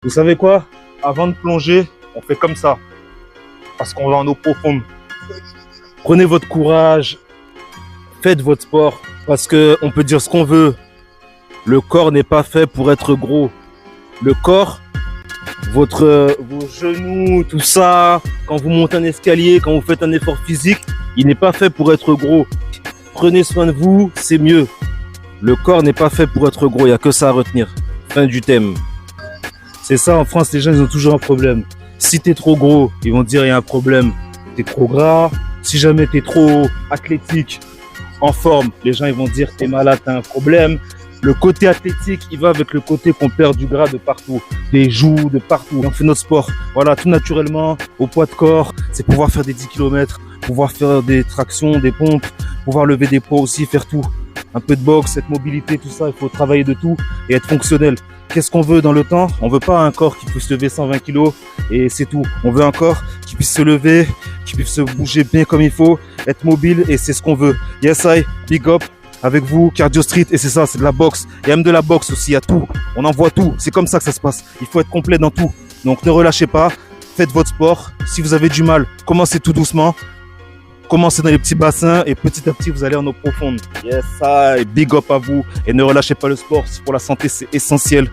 Vous savez quoi? Avant de plonger, on fait comme ça. Parce qu'on va en eau profonde. Prenez votre courage. Faites votre sport. Parce qu'on peut dire ce qu'on veut. Le corps n'est pas fait pour être gros. Le corps, vos genoux, tout ça, quand vous montez un escalier, quand vous faites un effort physique, il n'est pas fait pour être gros. Prenez soin de vous, c'est mieux. Le corps n'est pas fait pour être gros, il n'y a que ça à retenir. Fin du thème. C'est ça, en France, les gens, ils ont toujours un problème. Si t'es trop gros, ils vont te dire il y a un problème. T'es trop gras. Si jamais t'es trop athlétique, en forme, les gens, ils vont dire t'es malade, t'as un problème. Le côté athlétique, il va avec le côté qu'on perd du gras de partout, des joues, de partout. On fait notre sport, voilà, tout naturellement, au poids de corps. C'est pouvoir faire des 10 km, pouvoir faire des tractions, des pompes, pouvoir lever des poids aussi, faire tout. Un peu de boxe, cette mobilité, tout ça, il faut travailler de tout et être fonctionnel. Qu'est-ce qu'on veut dans le temps? On veut pas un corps qui puisse lever 120 kg et c'est tout. On veut un corps qui puisse se lever, qui puisse se bouger bien comme il faut, être mobile et c'est ce qu'on veut. Yes, I, big up. Avec vous, Cardio Street, et c'est ça, c'est de la boxe. Il y a même de la boxe aussi, il y a tout. On envoie tout, c'est comme ça que ça se passe. Il faut être complet dans tout. Donc ne relâchez pas, faites votre sport. Si vous avez du mal, commencez tout doucement. Commencez dans les petits bassins et petit à petit, vous allez en eau profonde. Yes, ça, et big up à vous. Et ne relâchez pas le sport, pour la santé, c'est essentiel.